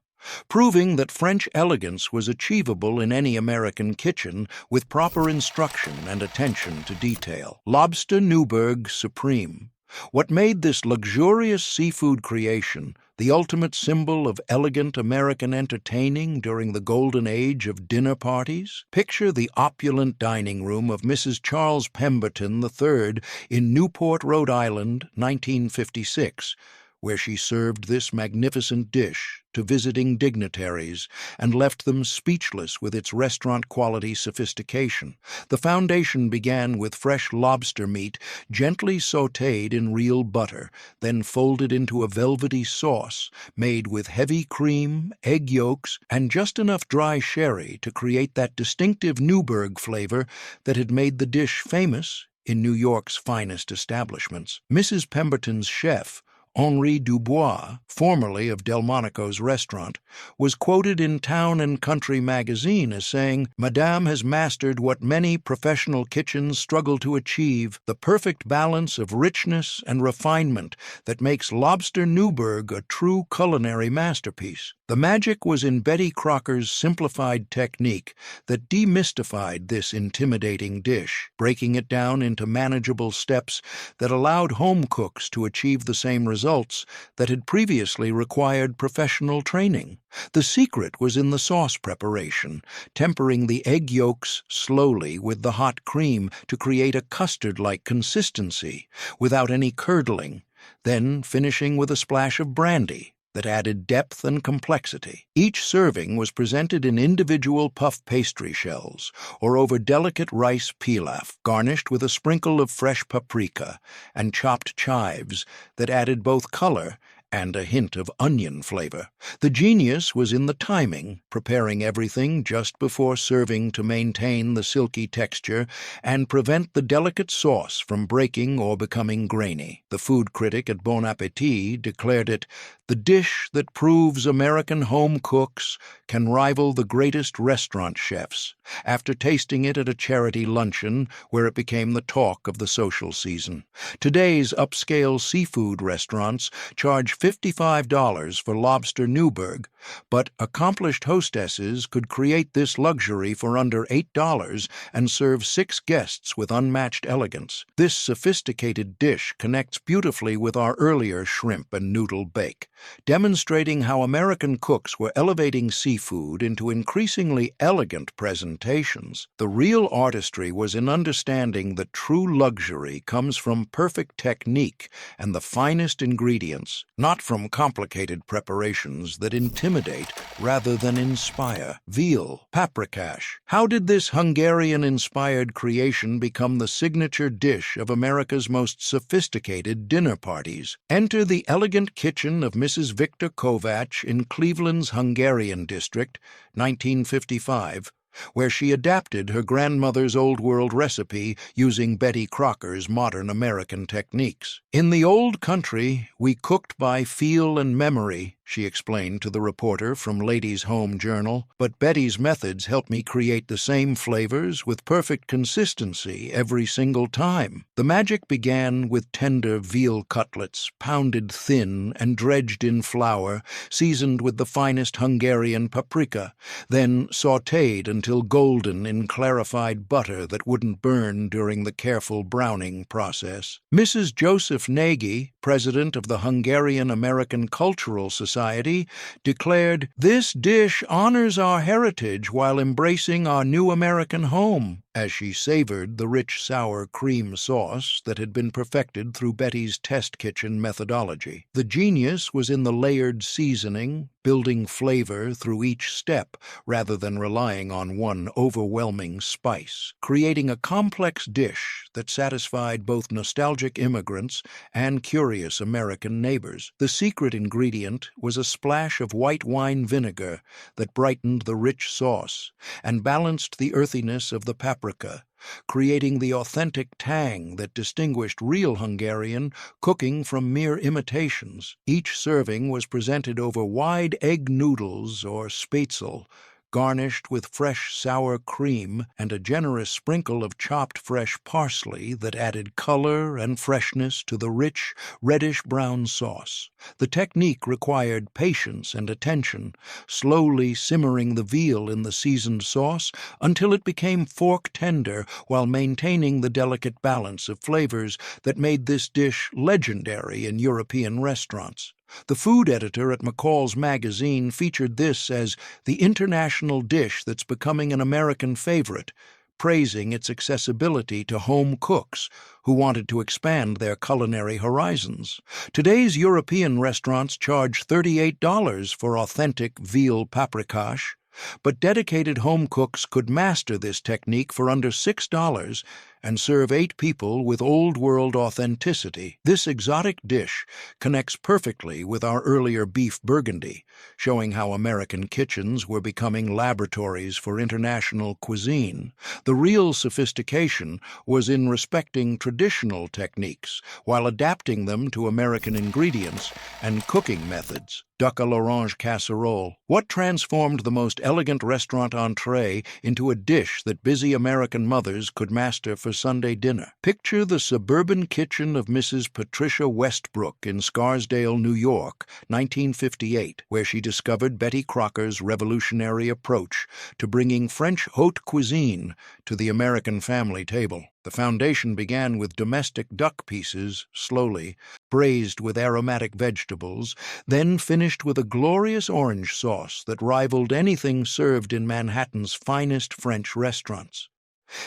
proving that French elegance was achievable in any American kitchen with proper instruction and attention to detail. Lobster Newberg Supreme. What made this luxurious seafood creation the ultimate symbol of elegant American entertaining during the golden age of dinner parties? Picture the opulent dining room of Mrs. Charles Pemberton III in Newport, Rhode Island, 1956, where she served this magnificent dish to visiting dignitaries and left them speechless with its restaurant-quality sophistication. The foundation began with fresh lobster meat gently sautéed in real butter, then folded into a velvety sauce made with heavy cream, egg yolks, and just enough dry sherry to create that distinctive Newberg flavor that had made the dish famous in New York's finest establishments. Mrs. Pemberton's chef, Henri Dubois, formerly of Delmonico's restaurant, was quoted in Town and Country magazine as saying, "Madame has mastered what many professional kitchens struggle to achieve, the perfect balance of richness and refinement that makes Lobster Newberg a true culinary masterpiece." The magic was in Betty Crocker's simplified technique that demystified this intimidating dish, breaking it down into manageable steps that allowed home cooks to achieve the same results that had previously required professional training. The secret was in the sauce preparation, tempering the egg yolks slowly with the hot cream to create a custard-like consistency without any curdling, then finishing with a splash of brandy that added depth and complexity. Each serving was presented in individual puff pastry shells or over delicate rice pilaf, garnished with a sprinkle of fresh paprika and chopped chives that added both color and a hint of onion flavor. The genius was in the timing, preparing everything just before serving to maintain the silky texture and prevent the delicate sauce from breaking or becoming grainy. The food critic at Bon Appetit declared it the dish that proves American home cooks can rival the greatest restaurant chefs, after tasting it at a charity luncheon where it became the talk of the social season. Today's upscale seafood restaurants charge $55 for Lobster Newberg, but accomplished hostesses could create this luxury for under $8 and serve 6 guests with unmatched elegance. This sophisticated dish connects beautifully with our earlier shrimp and noodle bake, demonstrating how American cooks were elevating seafood into increasingly elegant presentations. The real artistry was in understanding that true luxury comes from perfect technique and the finest ingredients, not from complicated preparations that intimidate rather than inspire. Veal, Paprikash. How did this Hungarian-inspired creation become the signature dish of America's most sophisticated dinner parties? Enter the elegant kitchen of Mrs. Victor Kovacs in Cleveland's Hungarian district, 1955, where she adapted her grandmother's old-world recipe using Betty Crocker's modern American techniques. "In the old country, we cooked by feel and memory," she explained to the reporter from Ladies' Home Journal, "but Betty's methods helped me create the same flavors with perfect consistency every single time." The magic began with tender veal cutlets, pounded thin and dredged in flour, seasoned with the finest Hungarian paprika, then sautéed until golden in clarified butter that wouldn't burn during the careful browning process. Mrs. Joseph Nagy, president of the Hungarian American Cultural Society, Society, declared, "This dish honors our heritage while embracing our new American home," as she savored the rich sour cream sauce that had been perfected through Betty's test kitchen methodology. The genius was in the layered seasoning, building flavor through each step rather than relying on one overwhelming spice, creating a complex dish that satisfied both nostalgic immigrants and curious American neighbors. The secret ingredient was a splash of white wine vinegar that brightened the rich sauce and balanced the earthiness of the paprika, creating the authentic tang that distinguished real Hungarian cooking from mere imitations. Each serving was presented over wide egg noodles or spätzle, garnished with fresh sour cream and a generous sprinkle of chopped fresh parsley that added color and freshness to the rich, reddish-brown sauce. The technique required patience and attention, slowly simmering the veal in the seasoned sauce until it became fork-tender while maintaining the delicate balance of flavors that made this dish legendary in European restaurants. The food editor at McCall's magazine featured this as the international dish that's becoming an American favorite, praising its accessibility to home cooks who wanted to expand their culinary horizons. Today's European restaurants charge $38 for authentic veal paprikash, but dedicated home cooks could master this technique for under $6 and serve 8 people with old-world authenticity. This exotic dish connects perfectly with our earlier beef Burgundy, showing how American kitchens were becoming laboratories for international cuisine. The real sophistication was in respecting traditional techniques while adapting them to American ingredients and cooking methods. Duck à l'orange casserole. What transformed the most elegant restaurant entree into a dish that busy American mothers could master for Sunday dinner? Picture the suburban kitchen of Mrs. Patricia Westbrook in Scarsdale, New York, 1958, where she discovered Betty Crocker's revolutionary approach to bringing French haute cuisine to the American family table. The foundation began with domestic duck pieces, slowly, braised with aromatic vegetables, then finished with a glorious orange sauce that rivaled anything served in Manhattan's finest French restaurants.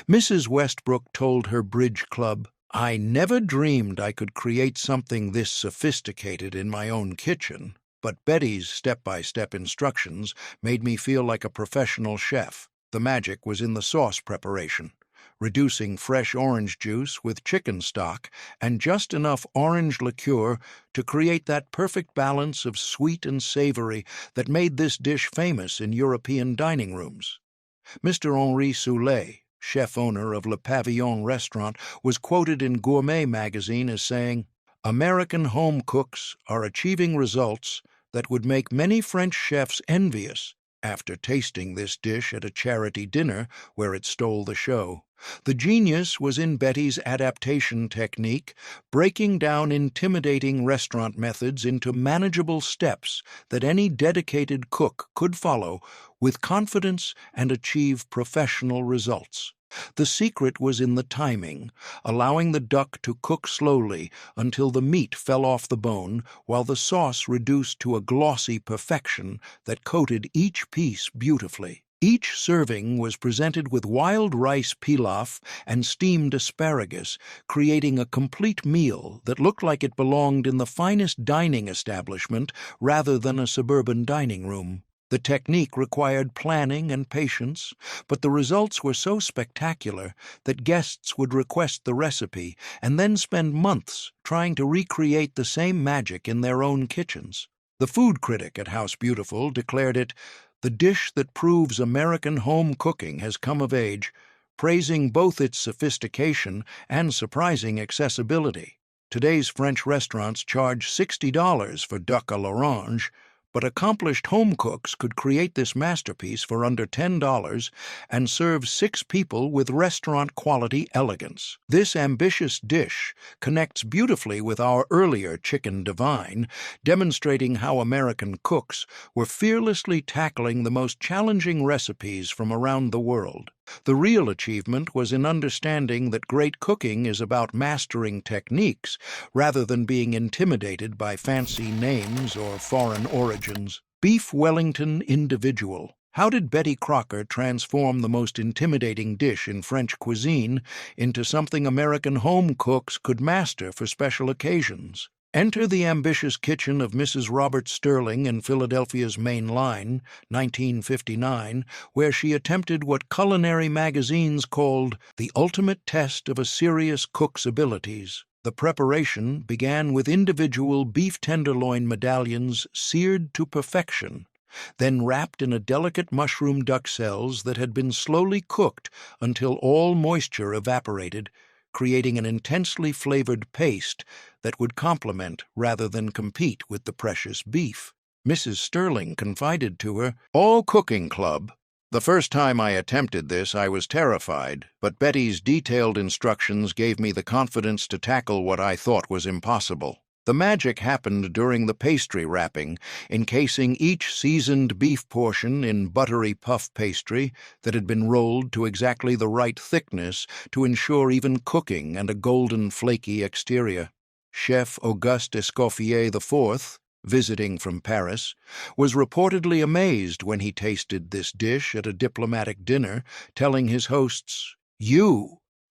Mrs. Westbrook told her bridge club, "I never dreamed I could create something this sophisticated in my own kitchen, but Betty's step-by-step instructions made me feel like a professional chef." The magic was in the sauce preparation, reducing fresh orange juice with chicken stock and just enough orange liqueur to create that perfect balance of sweet and savory that made this dish famous in European dining rooms. Mr. Henri Soulet, chef-owner of Le Pavillon restaurant, was quoted in Gourmet magazine as saying, "American home cooks are achieving results that would make many French chefs envious after tasting this dish at a charity dinner where it stole the show." The genius was in Betty's adaptation technique, breaking down intimidating restaurant methods into manageable steps that any dedicated cook could follow with confidence and achieve professional results. The secret was in the timing, allowing the duck to cook slowly until the meat fell off the bone while the sauce reduced to a glossy perfection that coated each piece beautifully. Each serving was presented with wild rice pilaf and steamed asparagus, creating a complete meal that looked like it belonged in the finest dining establishment rather than a suburban dining room. The technique required planning and patience, but the results were so spectacular that guests would request the recipe and then spend months trying to recreate the same magic in their own kitchens. The food critic at House Beautiful declared it the dish that proves American home cooking has come of age, praising both its sophistication and surprising accessibility. Today's French restaurants charge $60 for duck à l'orange, but accomplished home cooks could create this masterpiece for under $10 and serve 6 people with restaurant-quality elegance. This ambitious dish connects beautifully with our earlier chicken divine, demonstrating how American cooks were fearlessly tackling the most challenging recipes from around the world. The real achievement was in understanding that great cooking is about mastering techniques rather than being intimidated by fancy names or foreign origins. Beef Wellington Individual. How did Betty Crocker transform the most intimidating dish in French cuisine into something American home cooks could master for special occasions? Enter the ambitious kitchen of Mrs. Robert Sterling in Philadelphia's Main Line, 1959, where she attempted what culinary magazines called the ultimate test of a serious cook's abilities. The preparation began with individual beef tenderloin medallions seared to perfection, then wrapped in a delicate mushroom duxelles that had been slowly cooked until all moisture evaporated, creating an intensely flavored paste that would complement rather than compete with the precious beef. Mrs. Sterling confided to her, "All cooking club. The first time I attempted this, I was terrified, but Betty's detailed instructions gave me the confidence to tackle what I thought was impossible. The magic happened during the pastry wrapping, encasing each seasoned beef portion in buttery puff pastry that had been rolled to exactly the right thickness to ensure even cooking and a golden flaky exterior. Chef Auguste Escoffier IV, visiting from Paris, was reportedly amazed when he tasted this dish at a diplomatic dinner, telling his hosts,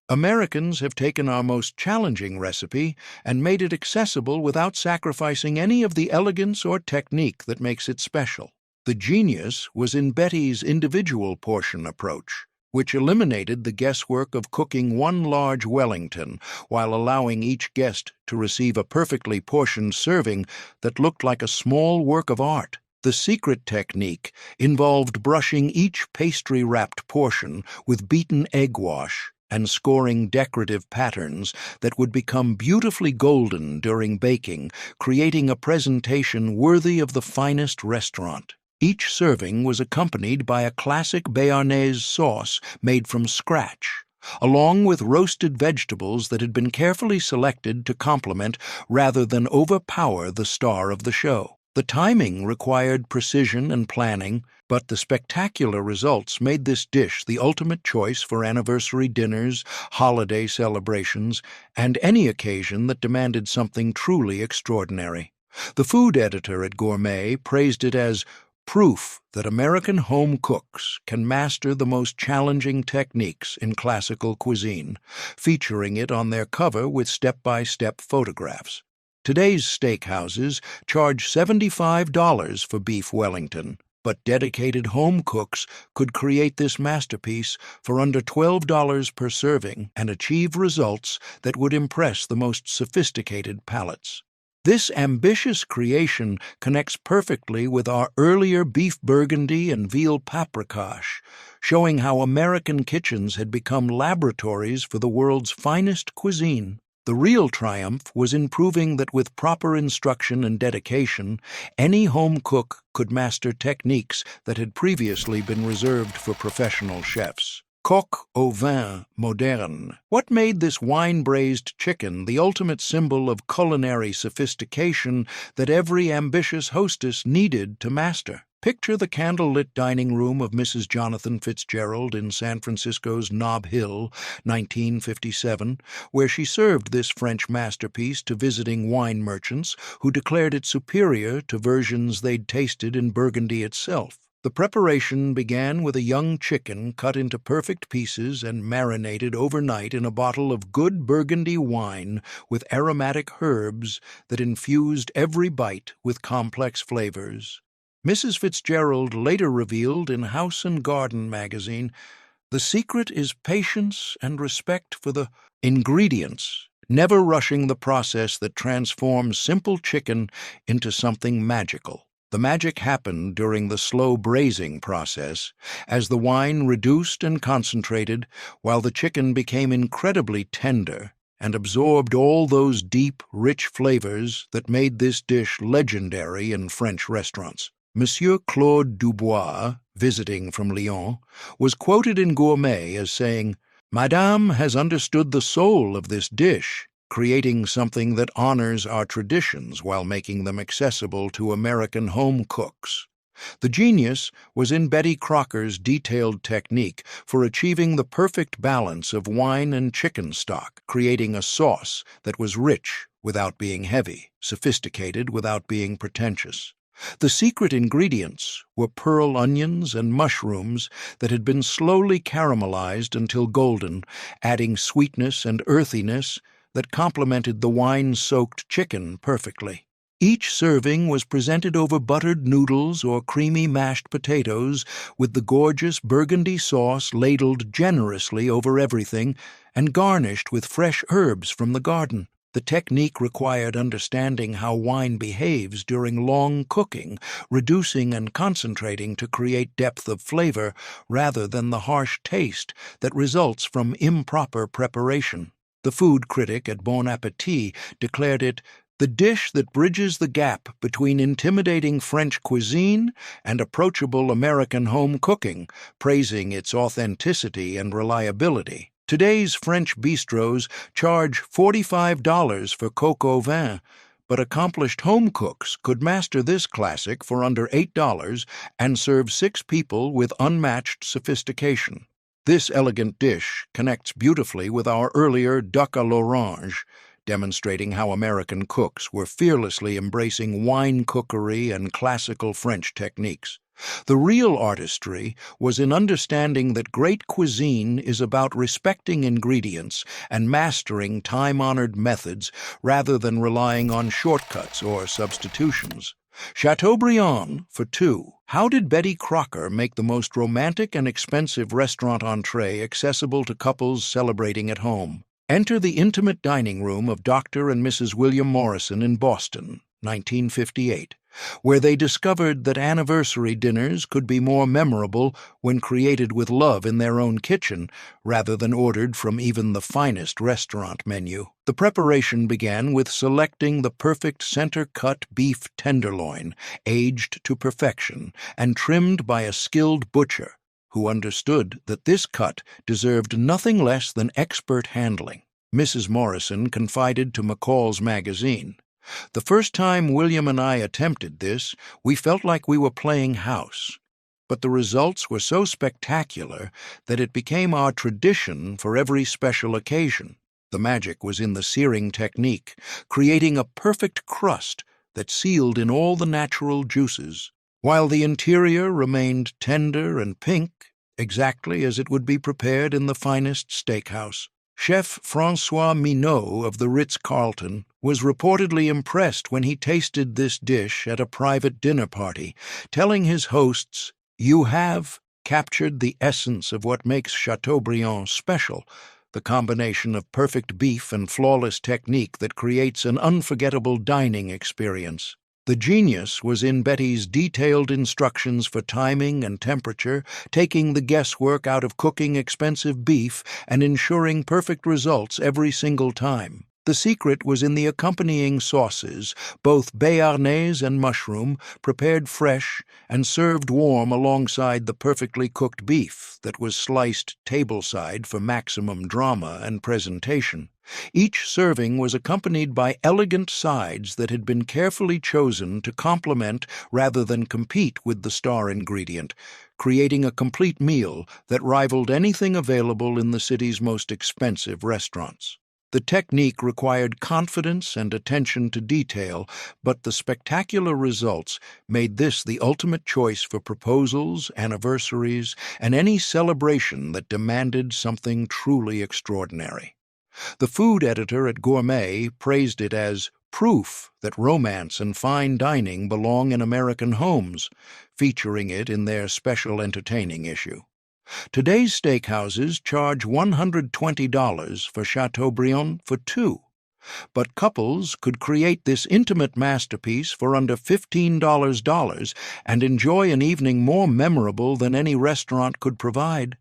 Americans have taken our most challenging recipe and made it accessible without sacrificing any of the elegance or technique that makes it special. The genius was in Betty's individual portion approach, which eliminated the guesswork of cooking one large Wellington while allowing each guest to receive a perfectly portioned serving that looked like a small work of art. The secret technique involved brushing each pastry-wrapped portion with beaten egg wash and scoring decorative patterns that would become beautifully golden during baking, creating a presentation worthy of the finest restaurant. Each serving was accompanied by a classic Béarnaise sauce made from scratch, along with roasted vegetables that had been carefully selected to complement rather than overpower the star of the show. The timing required precision and planning, but the spectacular results made this dish the ultimate choice for anniversary dinners, holiday celebrations, and any occasion that demanded something truly extraordinary. The food editor at Gourmet praised it as proof that American home cooks can master the most challenging techniques in classical cuisine, featuring it on their cover with step-by-step photographs. Today's steakhouses charge $75 for beef Wellington, but dedicated home cooks could create this masterpiece for under $12 per serving and achieve results that would impress the most sophisticated palates. This ambitious creation connects perfectly with our earlier beef Burgundy and veal Paprikash, showing how American kitchens had become laboratories for the world's finest cuisine. The real triumph was in proving that with proper instruction and dedication, any home cook could master techniques that had previously been reserved for professional chefs. Coq au vin moderne. What made this wine-braised chicken the ultimate symbol of culinary sophistication that every ambitious hostess needed to master? Picture the candlelit dining room of Mrs. Jonathan Fitzgerald in San Francisco's Nob Hill, 1957, where she served this French masterpiece to visiting wine merchants who declared it superior to versions they'd tasted in Burgundy itself. The preparation began with a young chicken cut into perfect pieces and marinated overnight in a bottle of good Burgundy wine with aromatic herbs that infused every bite with complex flavors. Mrs. Fitzgerald later revealed in House and Garden magazine, "The secret is patience and respect for the ingredients, never rushing the process that transforms simple chicken into something magical." The magic happened during the slow braising process, as the wine reduced and concentrated, while the chicken became incredibly tender and absorbed all those deep, rich flavors that made this dish legendary in French restaurants. Monsieur Claude Dubois, visiting from Lyon, was quoted in Gourmet as saying, "Madame has understood the soul of this dish, creating something that honors our traditions while making them accessible to American home cooks." The genius was in Betty Crocker's detailed technique for achieving the perfect balance of wine and chicken stock, creating a sauce that was rich without being heavy, sophisticated without being pretentious. The secret ingredients were pearl onions and mushrooms that had been slowly caramelized until golden, adding sweetness and earthiness that complemented the wine-soaked chicken perfectly. Each serving was presented over buttered noodles or creamy mashed potatoes with the gorgeous Burgundy sauce ladled generously over everything and garnished with fresh herbs from the garden. The technique required understanding how wine behaves during long cooking, reducing and concentrating to create depth of flavor rather than the harsh taste that results from improper preparation. The food critic at Bon Appetit declared it the dish that bridges the gap between intimidating French cuisine and approachable American home cooking, praising its authenticity and reliability. Today's French bistros charge $45 for coq au vin, but accomplished home cooks could master this classic for under $8 and serve 6 people with unmatched sophistication. This elegant dish connects beautifully with our earlier duck à l'orange, demonstrating how American cooks were fearlessly embracing wine cookery and classical French techniques. The real artistry was in understanding that great cuisine is about respecting ingredients and mastering time-honored methods rather than relying on shortcuts or substitutions. Chateau Briion for 2. How did Betty Crocker make the most romantic and expensive restaurant entree accessible to couples celebrating at home? Enter the intimate dining room of Dr. and Mrs. William Morrison in Boston, 1958. Where they discovered that anniversary dinners could be more memorable when created with love in their own kitchen rather than ordered from even the finest restaurant menu. The preparation began with selecting the perfect center-cut beef tenderloin, aged to perfection and trimmed by a skilled butcher who understood that this cut deserved nothing less than expert handling. Mrs. Morrison confided to McCall's magazine, "The first time William and I attempted this, we felt like we were playing house. But the results were so spectacular that it became our tradition for every special occasion. The magic was in the searing technique, creating a perfect crust that sealed in all the natural juices, while the interior remained tender and pink, exactly as it would be prepared in the finest steakhouse." Chef François Minot of the Ritz-Carlton was reportedly impressed when he tasted this dish at a private dinner party, telling his hosts, "You have captured the essence of what makes Chateau Briion special, the combination of perfect beef and flawless technique that creates an unforgettable dining experience." The genius was in Betty's detailed instructions for timing and temperature, taking the guesswork out of cooking expensive beef and ensuring perfect results every single time. The secret was in the accompanying sauces, both béarnaise and mushroom, prepared fresh and served warm alongside the perfectly cooked beef that was sliced tableside for maximum drama and presentation. Each serving was accompanied by elegant sides that had been carefully chosen to complement rather than compete with the star ingredient, creating a complete meal that rivaled anything available in the city's most expensive restaurants. The technique required confidence and attention to detail, but the spectacular results made this the ultimate choice for proposals, anniversaries, and any celebration that demanded something truly extraordinary. The food editor at Gourmet praised it as proof that romance and fine dining belong in American homes, featuring it in their special entertaining issue. Today's steakhouses charge $120 for Chateau Briion for 2, but couples could create this intimate masterpiece for under $15 and enjoy an evening more memorable than any restaurant could provide.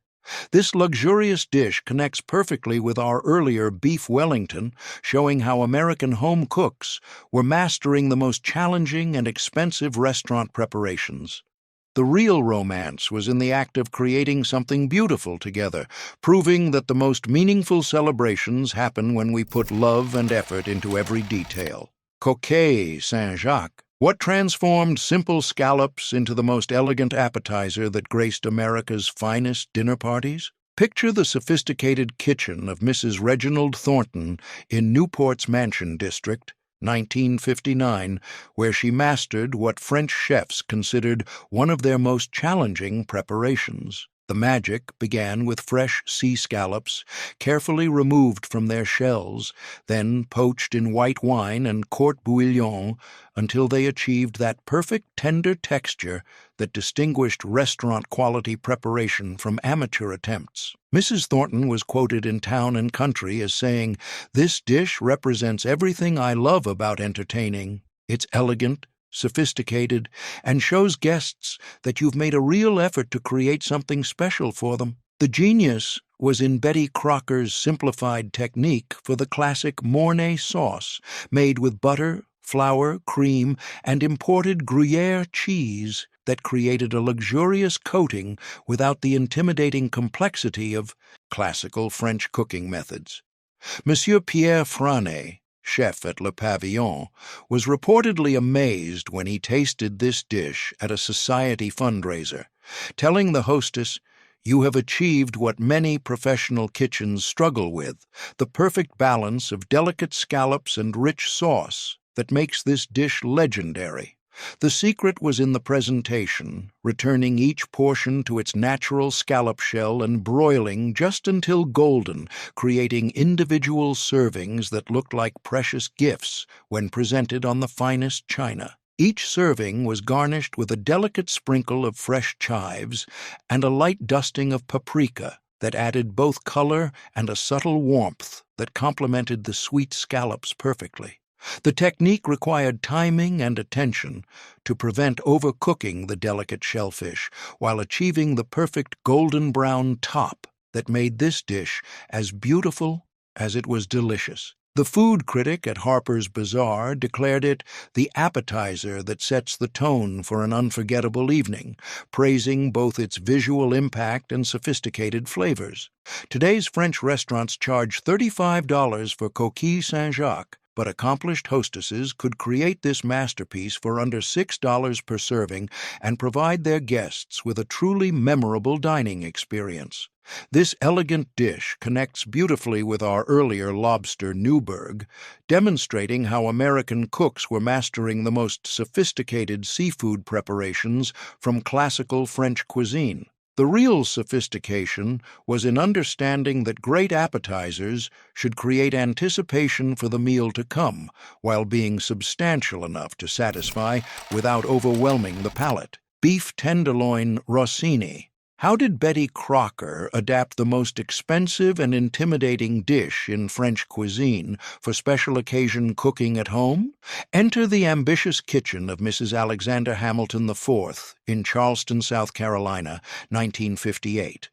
This luxurious dish connects perfectly with our earlier beef Wellington, showing how American home cooks were mastering the most challenging and expensive restaurant preparations. The real romance was in the act of creating something beautiful together, proving that the most meaningful celebrations happen when we put love and effort into every detail. Kak Sanjac What transformed simple scallops into the most elegant appetizer that graced America's finest dinner parties? Picture the sophisticated kitchen of Mrs. Reginald Thornton in Newport's Mansion District, 1959, where she mastered what French chefs considered one of their most challenging preparations. The magic began with fresh sea scallops, carefully removed from their shells, then poached in white wine and court bouillon until they achieved that perfect tender texture that distinguished restaurant-quality preparation from amateur attempts. Mrs. Thornton was quoted in Town and Country as saying, "This dish represents everything I love about entertaining. It's elegant, sophisticated, and shows guests that you've made a real effort to create something special for them." The genius was in Betty Crocker's simplified technique for the classic Mornay sauce, made with butter, flour, cream, and imported Gruyere cheese that created a luxurious coating without the intimidating complexity of classical French cooking methods. Monsieur Pierre Franet, chef at Le Pavillon, was reportedly amazed when he tasted this dish at a society fundraiser, telling the hostess, "You have achieved what many professional kitchens struggle with, the perfect balance of delicate scallops and rich sauce that makes this dish legendary. The secret was in the presentation, returning each portion to its natural scallop shell and broiling just until golden, creating individual servings that looked like precious gifts when presented on the finest china. Each serving was garnished with a delicate sprinkle of fresh chives and a light dusting of paprika that added both color and a subtle warmth that complemented the sweet scallops perfectly. The technique required timing and attention to prevent overcooking the delicate shellfish while achieving the perfect golden brown top that made this dish as beautiful as it was delicious. The food critic at Harper's Bazaar declared it the appetizer that sets the tone for an unforgettable evening, praising both its visual impact and sophisticated flavors. Today's French restaurants charge $35 for Coquille Saint-Jacques, but accomplished hostesses could create this masterpiece for under $6 per serving and provide their guests with a truly memorable dining experience. This elegant dish connects beautifully with our earlier lobster Newberg, demonstrating how American cooks were mastering the most sophisticated seafood preparations from classical French cuisine. The real sophistication was in understanding that great appetizers should create anticipation for the meal to come, while being substantial enough to satisfy without overwhelming the palate. Beef tenderloin Rossini. How did Betty Crocker adapt the most expensive and intimidating dish in French cuisine for special occasion cooking at home? Enter the ambitious kitchen of Mrs. Alexander Hamilton IV in Charleston, South Carolina, 1958,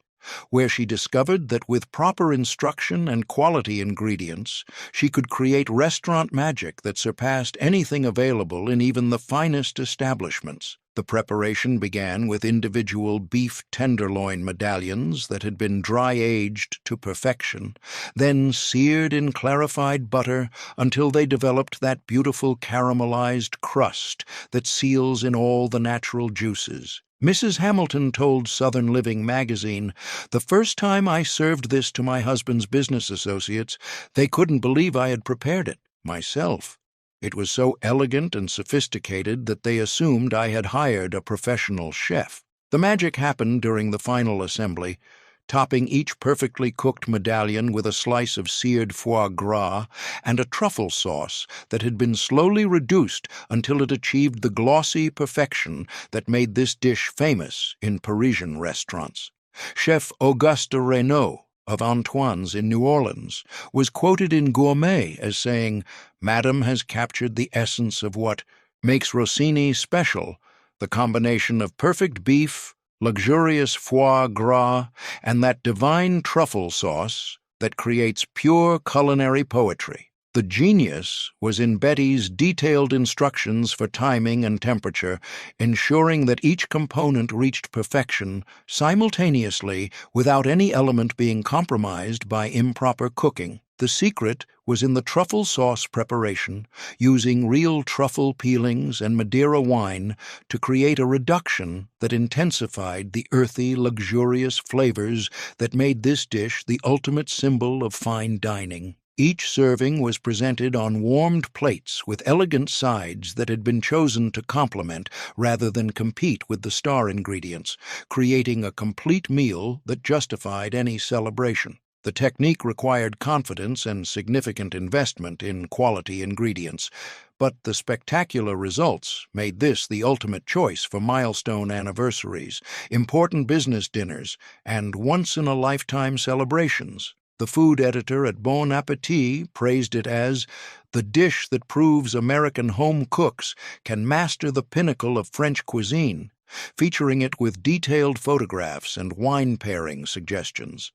where she discovered that with proper instruction and quality ingredients, she could create restaurant magic that surpassed anything available in even the finest establishments. The preparation began with individual beef tenderloin medallions that had been dry-aged to perfection, then seared in clarified butter until they developed that beautiful caramelized crust that seals in all the natural juices. Mrs. Hamilton told Southern Living magazine, "The first time I served this to my husband's business associates, they couldn't believe I had prepared it myself. It was so elegant and sophisticated that they assumed I had hired a professional chef." The magic happened during the final assembly, topping each perfectly cooked medallion with a slice of seared foie gras and a truffle sauce that had been slowly reduced until it achieved the glossy perfection that made this dish famous in Parisian restaurants. Chef Auguste Reynaud of Antoine's in New Orleans was quoted in Gourmet as saying, "Madame has captured the essence of what makes Rossini special, the combination of perfect beef, luxurious foie gras, and that divine truffle sauce that creates pure culinary poetry." The genius was in Betty's detailed instructions for timing and temperature, ensuring that each component reached perfection simultaneously without any element being compromised by improper cooking. The secret was in the truffle sauce preparation, using real truffle peelings and Madeira wine to create a reduction that intensified the earthy, luxurious flavors that made this dish the ultimate symbol of fine dining. Each serving was presented on warmed plates with elegant sides that had been chosen to complement rather than compete with the star ingredients, creating a complete meal that justified any celebration. The technique required confidence and significant investment in quality ingredients, but the spectacular results made this the ultimate choice for milestone anniversaries, important business dinners, and once-in-a-lifetime celebrations. The food editor at Bon Appetit praised it as the dish that proves American home cooks can master the pinnacle of French cuisine, featuring it with detailed photographs and wine pairing suggestions.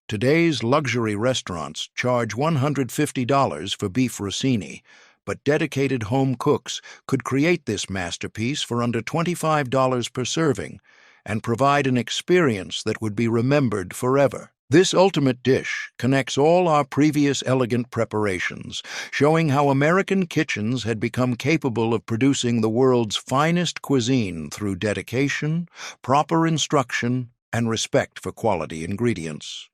Today's luxury restaurants charge $150 for beef rossini, but dedicated home cooks could create this masterpiece for under $25 per serving and provide an experience that would be remembered forever. This ultimate dish connects all our previous elegant preparations, showing how American kitchens had become capable of producing the world's finest cuisine through dedication, proper instruction, and respect for quality ingredients.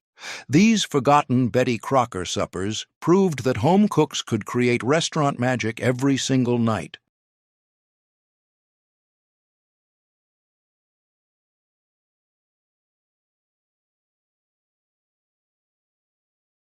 These forgotten Betty Crocker suppers proved that home cooks could create restaurant magic every single night.